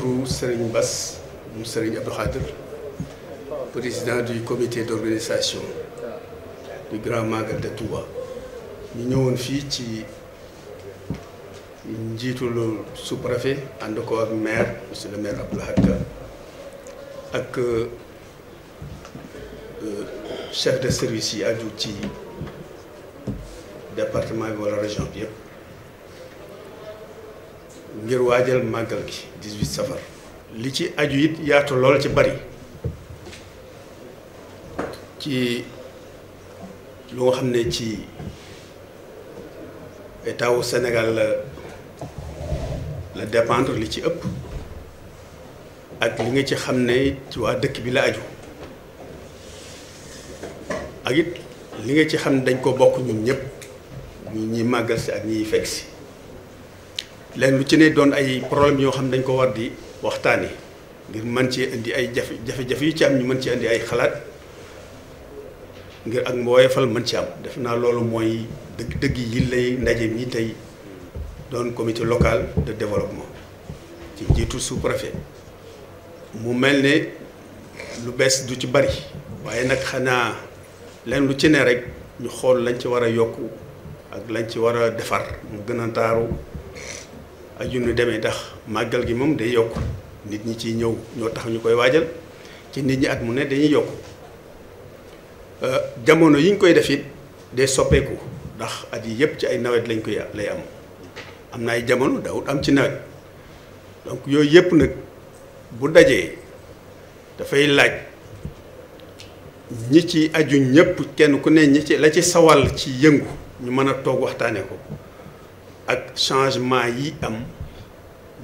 turu Serigne Bass mu Serigne Abdou Khadr, président du comité d'organisation du Grand Magal de Touba. ñu ñëwoon fii ci njiitul sous-préfet ànd ko ak maire monsieur le maire Abdou Lahad Ka ak chef de service yi aju ci département bi wala région bi yëpp ngir waajal màggal gi 18 safar. li ci aju it yaatu lool ci bari ci lu nga xam ne ci état wu Sénégal la dépendre li ci ëpp ak li nga ci xam ne ci waa dëkk bi la aju ak it li nga ci xam ne dañ ko bokk ñun ñëpp ñi màggal si ak ñiy fekk si leen lu ci ne doon ay problème yoo xam ne dañ ko war di waxtaane ngir mën ci indi ay jafe-jafe yu ci am ñu mën ci indi ay xalaat ngir ak mbooyefal mën ci am def naa loolu mooy dëgg yi lay ndaje mi tey doon comité local de développement ci njiitu sous-préfet mu mel ne lu bees du ci bari waaye nag xanaa leen lu ci ne rek ñu xool lañ ci war a yokku ak lañ ci war a defar mu gën a taaru ak yu ñu demee tax màggal gi moom day yokk nit ñi ciy ñëw ñoo tax ñu koy waajal ci nit ñi at mu ne dañuy yokk jamono yi ñu koy def it day soppeeku ndax at yi yëpp ci ay nawet lañ koy lay am na ay jamono daawut am ci nawet donc yooyu yëpp nag bu dajee dafay laaj ñi ci aju ñëpp kenn ku ne ñi ci la ci sawal ci yëngu ñu mën a toog waxtaane ko ak changement yi am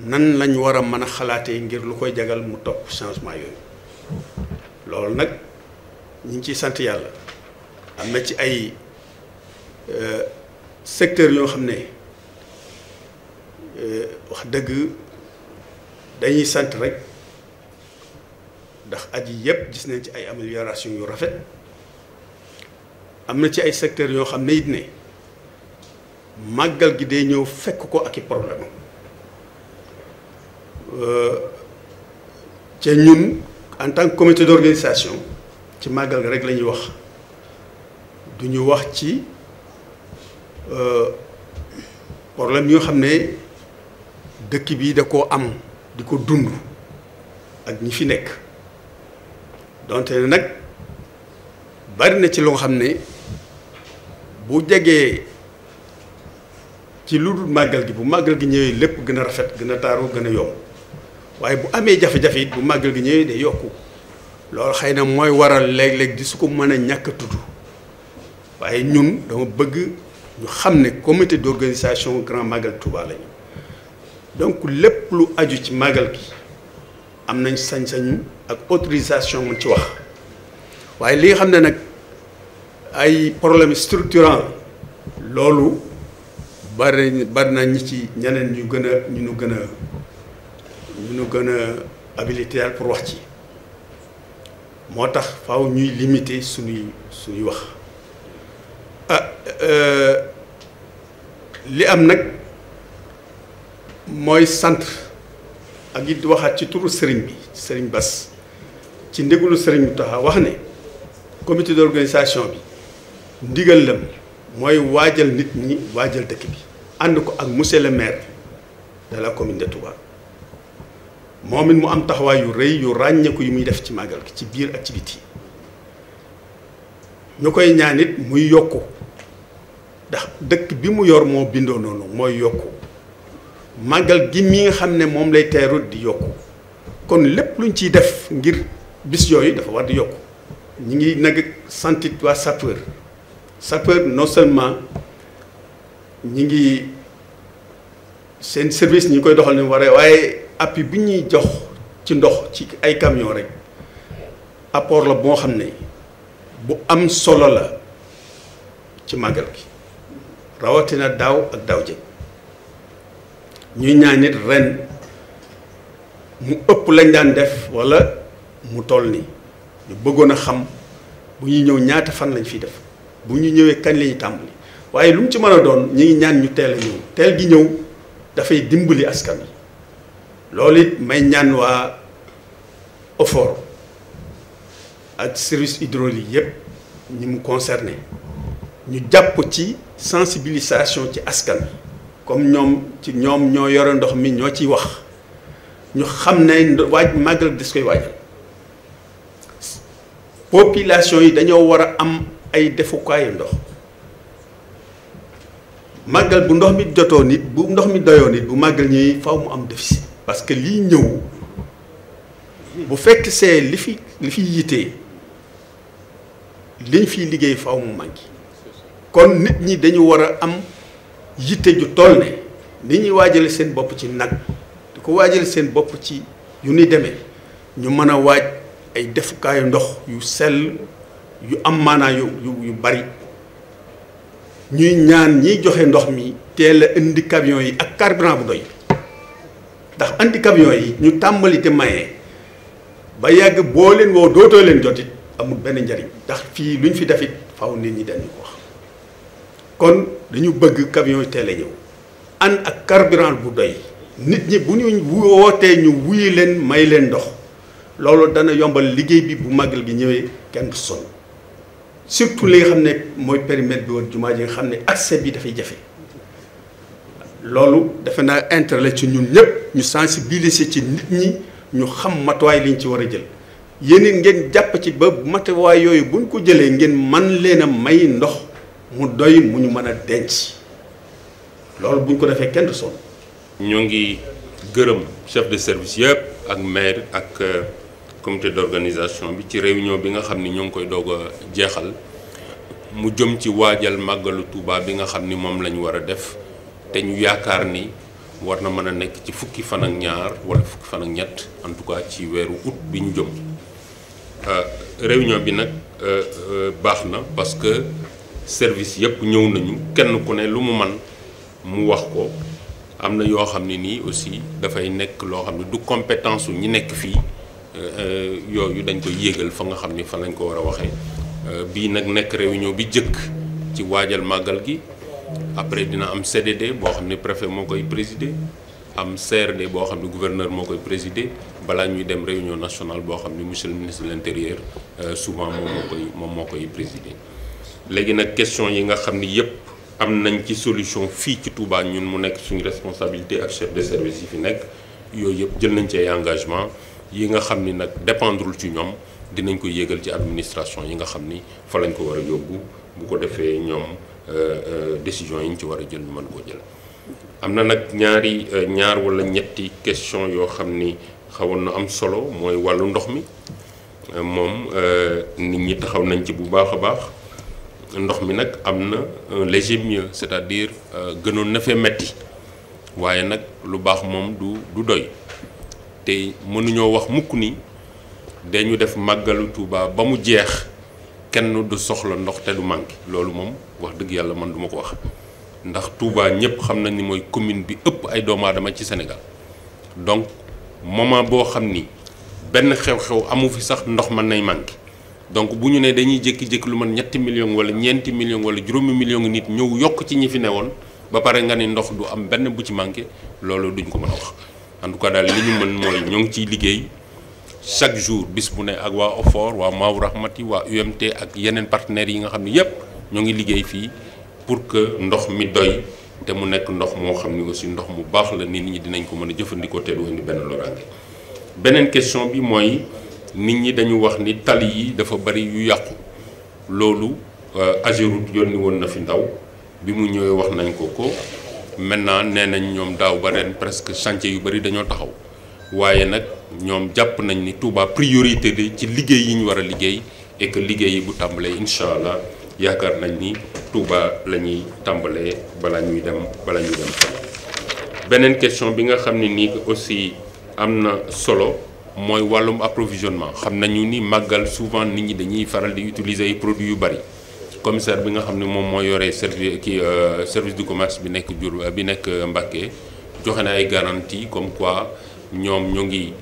nan lañ war a mën a xalaatee ngir lu koy jagal mu topp changement yooyu loolu nag ñu ngi ciy sant yàlla am na ci ay secteurs yoo xam ne wax dëgg dañuy sant rek ndax at yi yëpp gis nañ ci ay amélioration yu rafet am na ci ay secteurs yoo xam ne it ne màggal gi day ñëw fekk ko ak i problème ca ñun en tant que comité d'organisation ci màggal gi rek la ñuy wax du ñu wax ci problème yoo xam ne dëkk bi da koo am di ko dund ak ñi fi nekk donte ne nag bari na ci loo xam ne bu jegee ci lu dul màggal gi bu màggal gi ñëwee lépp gën a rafet gën a taaru gën a yomb waaye bu amee jafe-jafe it bu màggal gi ñëwee day yokku loolu xëy na mooy waral léeg-léeg di su ko mën a ñàkk a tudd waaye ñun dama bëgg ñu xam ne comité d'organisation Grand Magal Touba lañu donc lépp lu aju ci màggal gi am nañ sañ-sañu ak autorisation mu ci wax waaye li nga xam ne nag ay problème structurant loolu bari na ñi ci ñeneen ñu gën a habilité pour wax ci moo tax faaw ñuy limiter suñuy wax li am nag mooy sant ak it waxaat ci turu sëriñ bi sëriñ Bass ci ndégulu sëriñ bu taxa wax ne comité d'organisation bi ndigal lam mooy waajal nit ñi waajal dëkk bi ànd ko ak monsieur le maire de la commune de Touba moom it mu am taxawaay yu rëy yu ràññeeku yu muy def ci màggal gi ci biir ak ci biti ñu koy ñaan it muy yokku ndax dëkk bi mu yor moo bindoo noonu mooy yokku màggal gi mi nga xam ne moom lay teeru di yokku kon lépp luñ ciy def ngir bis yooyu dafa war di yokku ñi ngi nag santit waa sapeur non seulement ñi ngi seen service ñi koy doxal ni waree waaye appui bi ñuy jox ci ndox ci ay camion rek apport la boo xam ne bu am solo la ci màggal gi rawatina daaw ak daaw jëg ñuy ñaan nit ren mu ëpp lañ daan def walla mu toll ni ñu bëggoon a xam bu ñuy ñëw ñaata fan lañ fiy def bu ñu ñëwee kañ la ñuy tàmbali waaye lu mu ci mën a doon ñu ngi ñaan ñu teel a ñëw teel gi ñëw dafay dimbali askan wi loolu it may ñaan waa OFOR ak service hydraulique yépp ñi mu concerné ñu jàpp ci sensibilisation ci askan comme ñoom ñoo yore ndox mi ñoo ciy wax ñu xam ne màggal des koy waajal population yi dañoo war a am ay defukaayu ndox màggal bu ndox mi jotoo nit bu ndox mi doyoo nit bu màggal ñuy faw mu am déficit parce que lii ñëw bu fekk see li fi yitee liñ fiy liggéey faw mu manqué kon nit ñi dañu war a am yitte ju toll ne ni ñuy waajale seen bopp ci nag di ko waajale seen bopp ci yu ni demee ñu mën a waaj ay defukaayu ndox yu sell yu am maanaa yu bari ñuy ñaan ñiy joxe ndox mi teel a indi camion yi ak carburant bu doy ndax indi camion yi ñu tàmbali te maye ba yàgg boo leen woo dootoo leen jotit amul benn njariñ ndax fii luñ fi defit faw nit ñi dañu ko wax kon dañu bëgg camion yi teel a ñëw ànd ak carburant bu doy nit ñi bu ñu wootee ñu wuyi leen may leen ndox loolu dana yombal liggéey bi bu màggal gi ñëwee kenn du sonn surtout li nga xam ne mooy périmètre bi woon jumaa ji nga xam ne accès bi dafay jafe loolu defe naa intérêt la ci ñun ñëpp ñu sensibiliser ci nit ñi ñu xam matuwaay liñ ci war a jël yéen ngeen jàpp ci ba matuwaay yooyu buñ ko jëlee ngeen man leen a may ndox mu doy mu ñu mën a denc loolu buñ ko defee kenn du sonn. ñoo ngi gërëm chef de service yëpp ak maire ak comité d'organisation bi ci réunion bi nga xam ni ñoo ngi koy doog a jeexal mu jëm ci waajal màggalu Touba bi nga xam ni moom la ñu war a def te ñu yaakaar ni war na mën a nekk ci fukki fan ak ñaar wala fukki fan ak ñett en tout cas ci weeru août bi ñu jëm réunion bi nag baax na parce que service yëpp ñëw nañu kenn ku ne lu mu man mu wax ko am na yoo xam ne nii aussi dafay nekk loo xam ne du compétence su ñi nekk fii yooyu dañ koy yéegal fa nga xam ni fa lañ ko war a waxee bii nag nekk réunion bi jëkk ci waajal màggal gi après dina am CDD boo xam ne préfet moo koy présider am CRD boo xam ne gouverneur moo koy présider balaa ñuy dem réunion nationale boo xam ne monsieur le ministre de l'intérieur souvent moom moo koy présider. léegi nag question yi nga xam ni yépp am nañ ci solution fii ci Touba ñun mu nekk suñu responsabilité ak chef de service yi fi nekk yooyu yëpp jël nañ ci ay engagement yi nga xam ni nag dépendrul ci ñoom dinañ ko yéegal ci administration yi nga xam ni fa lañ ko war a yóbbu bu ko defee ñoom décision yi ñu ci war a jël ñu mën koo jël. am na nag ñaar wala ñetti question yoo xam ni xawoon na am solo mooy wàllu ndox mi moom nit ñi taxaw nañ ci bu baax a baax. ndox mi nag am na un léger mieux c'est-à-dire gënoon na fee metti waaye nag lu baax moom du doy te mënuñoo wax mukk ni dañu def màggalu Touba ba mu jeex kenn du soxla ndox te du manqué loolu moom wax dëgg yàlla man duma ko wax ndax Touba ñëpp xam nañ ni mooy commune bi ëpp ay doomu aadama ci Sénégal donc moment boo xam ni benn xew-xew amu fi sax ndox mën nay manqué donc bu ñu ne dañuy jékki-jékki lu man ñetti millions wala ñeenti millions wala juróomi millions nit ñëw yokk ci ñi fi newoon ba pare nga ni ndox du am benn bu ci manqué loolu duñ ko mën a wax en tout cas daal li ñu mën mooy ñoo ngi ciy liggéey chaque jour bis bu ne ak waa OFOR waa Maaw Rahmati waa UMT ak yeneen partenaires yi nga xam ne yépp ñoo ngi liggéey fii pour que ndox mi doy te mu nekk ndox moo xam ni aussi ndox mu baax la nit ñi dinañ ko mën a jëfandikoo te du indi benn loraange. beneen question bi mooy nit ñi dañu wax ni tali yi dafa bari yu yàqu loolu AGEROUTE yónni woon na fi ndaw bi mu ñëwee wax nañ ko maintenant nee nañ ñoom daaw ba ren presque chantier yu bari dañoo taxaw waaye nag ñoom jàpp nañ ni Touba priorité de ci liggéey yi ñu war a liggéey et que liggéey yi bu tàmbalee incha allah yaakaar nañ ni Touba la ñuy tàmbalee balaa ñuy dem beneen question bi nga xam ne nii aussi am na solo mooy wàllum approvisionnement xam nañu ni màggal souvent nit ñi dañuy faral di utiliser ay produits yu bari commissaire bi nga xam ne moom moo yore service du commerce bi nekk bi nekk Mbacké joxe na ay garantie comme quoi ñoom ñoo ngi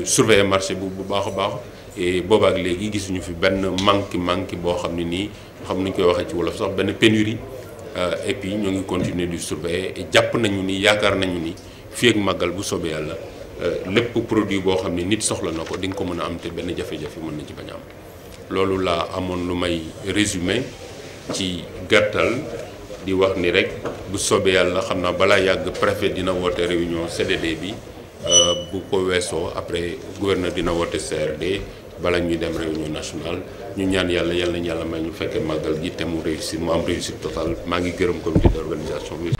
surveiller marché bu baax a baax et boobaak léegi gisuñu fi benn manque boo xam ne nii xam nañu koy waxee ci wolof sax benn pénurie et puis ñoo ngi continuer di surveiller et jàpp nañu ni yaakaar nañu ni fii ak màggal bu soobee yàlla lépp produit boo xam ne nit soxla na ko di nga ko mën a am te benn jafe-jafe mën na ci bañ a am loolu laa amoon lu may résumé ci gàttal di wax ni rek bu soobee yàlla xam naa balaa yàgg préfet dina woote réunion CDD bi bu ko weesoo après gouverneur dina woote CRD bala ñuy dem réunion nationale ñu ñaan yàlla nañu yàlla may ñu fekkee màggal gi te mu réussir mu am réussite totale maa ngi gërëm comité d'organisation bi.